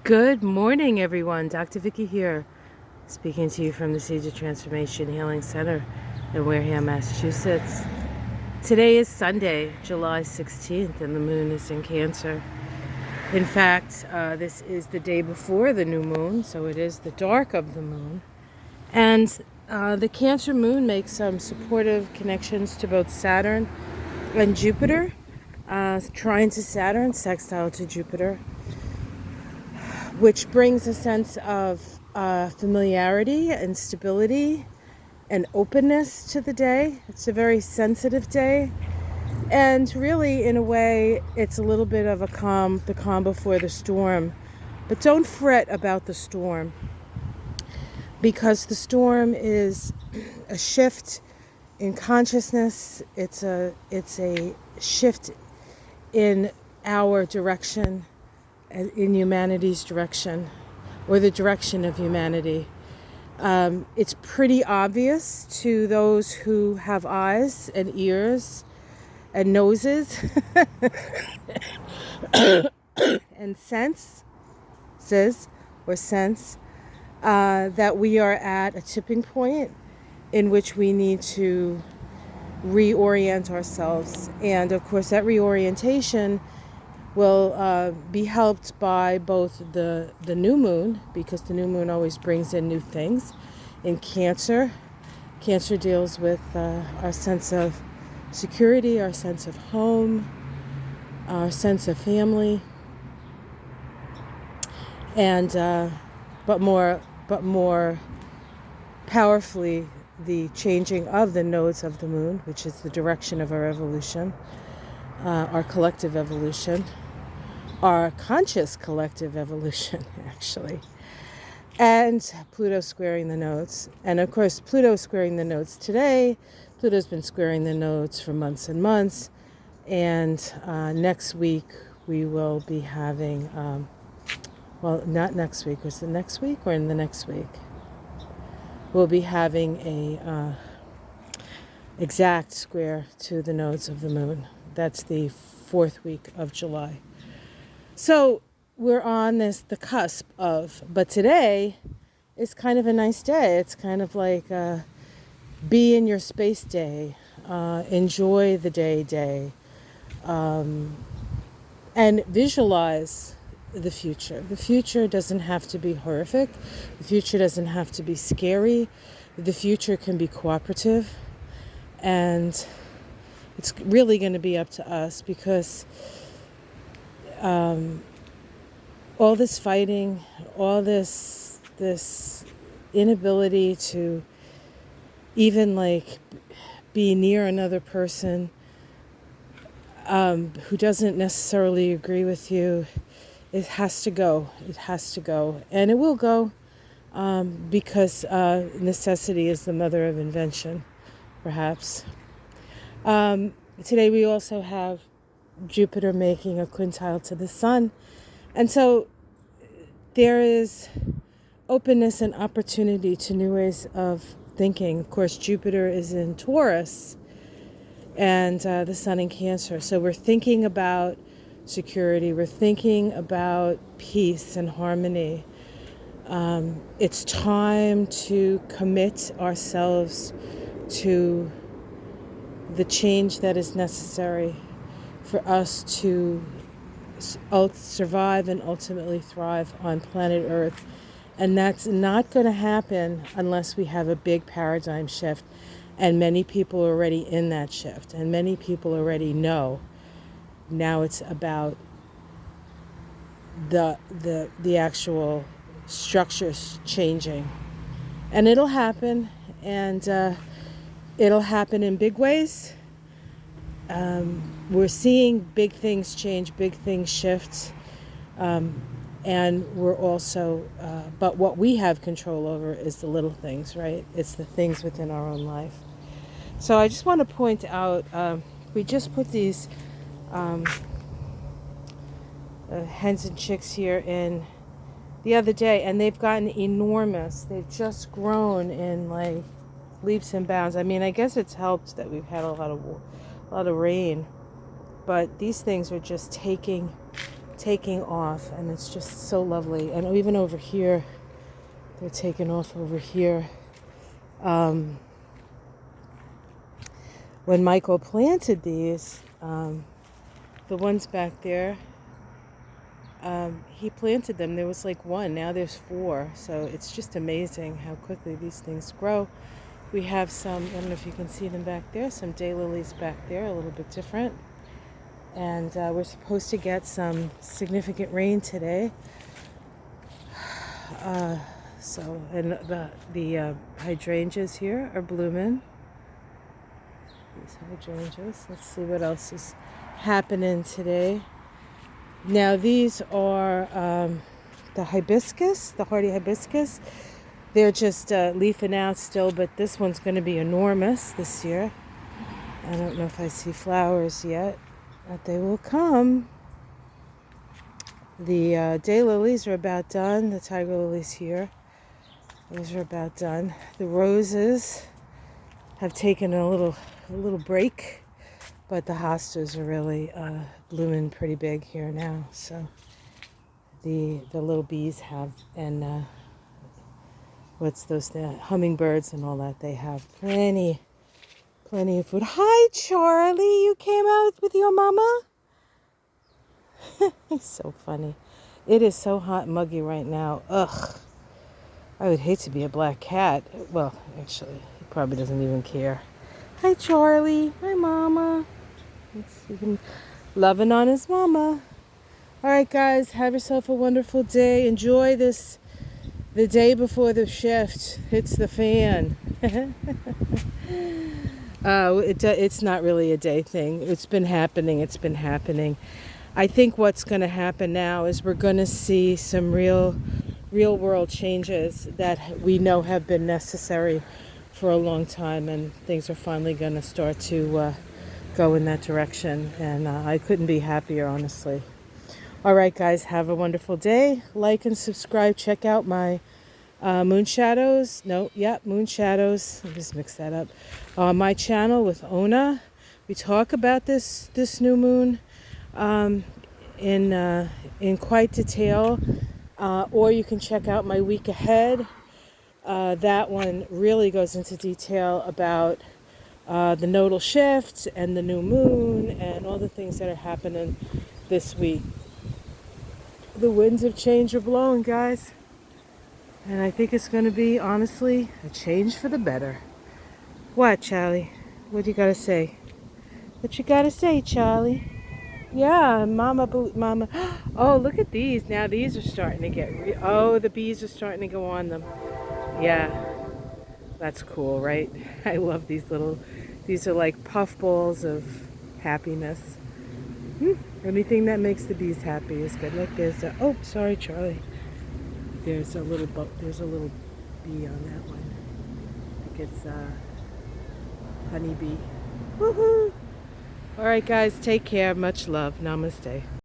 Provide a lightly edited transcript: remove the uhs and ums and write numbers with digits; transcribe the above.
Good morning, everyone. Dr. Vicky here, speaking to you from the Seeds of Transformation Healing Center in Wareham, Massachusetts. Today is Sunday, July 16th, and the moon is in Cancer. In fact, this is the day before the new moon, so it is the dark of the moon. And the Cancer moon makes some supportive connections to both Saturn and Jupiter, trine to Saturn, sextile to Jupiter, which brings a sense of familiarity and stability and openness to the day. It's a very sensitive day. And really, in a way, it's a little bit of the calm before the storm. But don't fret about the storm, because the storm is a shift in consciousness. It's a shift in our direction, in humanity's direction, or the direction of humanity. It's pretty obvious to those who have eyes and ears and noses and sense that we are at a tipping point in which we need to reorient ourselves. And of course, that reorientation will be helped by both the new moon, because the new moon always brings in new things. In Cancer, Cancer deals with our sense of security, our sense of home, our sense of family, and but more powerfully, the changing of the nodes of the moon, which is the direction of our evolution, our collective evolution, our conscious collective evolution, actually. And Pluto squaring the nodes. And of course, Pluto squaring the nodes today. Pluto's been squaring the nodes for months and months. And next week, we will be having, not next week. Was it next week or in the next week? We'll be having a exact square to the nodes of the moon. That's the 4th week of July. So we're on the cusp of, but today is kind of a nice day. It's kind of like be in your space day, enjoy the day, and visualize the future. The future doesn't have to be horrific. The future doesn't have to be scary. The future can be cooperative, and it's really going to be up to us, because all this fighting, all this inability to even be near another person who doesn't necessarily agree with you, it has to go. It has to go, and it will go, because necessity is the mother of invention, perhaps. Today we also have Jupiter making a quintile to the Sun. And so there is openness and opportunity to new ways of thinking. Of course, Jupiter is in Taurus and the Sun in Cancer. So we're thinking about security. We're thinking about peace and harmony. It's time to commit ourselves to the change that is necessary for us to survive and ultimately thrive on planet Earth. And that's not going to happen unless we have a big paradigm shift. And many people are already in that shift. And many people already know. Now it's about the actual structures changing. And it'll happen. And it'll happen in big ways. We're seeing big things change, big things shift, and we're also, but what we have control over is the little things, right? It's the things within our own life. So I just want to point out, we just put these hens and chicks here in the other day, and they've gotten enormous. They've just grown in leaps and bounds. I mean, I guess it's helped that we've had a lot of rain, but these things are just taking taking off, and it's just so lovely. And even over here, they're taking off over here. When Michael planted these, the ones back there, he planted them. There was like one, now there's 4. So it's just amazing how quickly these things grow. We have some, I don't know if you can see them back there, some daylilies back there, a little bit different. And we're supposed to get some significant rain today. And the hydrangeas here are blooming. These hydrangeas. Let's see what else is happening today. Now these are the hibiscus, the hardy hibiscus. They're just leafing out still, but this one's going to be enormous this year. I don't know if I see flowers yet, but they will come. The daylilies are about done. The tiger lilies here, those are about done. The roses have taken a little break, but the hostas are really blooming pretty big here now. So the little bees have, and what's those, the hummingbirds and all that, they have plenty of food. Hi, Charlie, you came out with your mama? He's so funny. It is so hot and muggy right now. Ugh. I would hate to be a black cat. Well, actually, he probably doesn't even care. Hi, Charlie. Hi, Mama. He's loving on his mama. All right, guys, have yourself a wonderful day. Enjoy this, the day before the shift hits the fan. It's not really a day thing. It's been happening. I think what's going to happen now is we're going to see some real world changes that we know have been necessary for a long time, and things are finally going to start to go in that direction. And I couldn't be happier, honestly. All right, guys, have a wonderful day. Like and subscribe. Check out my Moon Shadows. Moon Shadows. I just mixed that up. My channel with Ona. We talk about this new moon in quite detail. Or you can check out my week ahead. That one really goes into detail about the nodal shift and the new moon and all the things that are happening this week. The winds of change are blowing, guys. And I think it's going to be, honestly, a change for the better. What, Charlie? What do you got to say? What you got to say, Charlie? Yeah, mama. Oh, look at these. Now these are starting to get, the bees are starting to go on them. Yeah, that's cool, right? I love these these are like puffballs of happiness. Anything that makes the bees happy is good. Like there's oh, sorry, Charlie. There's a little bee on that one. I think it's honeybee. Woohoo! All right, guys, take care. Much love. Namaste.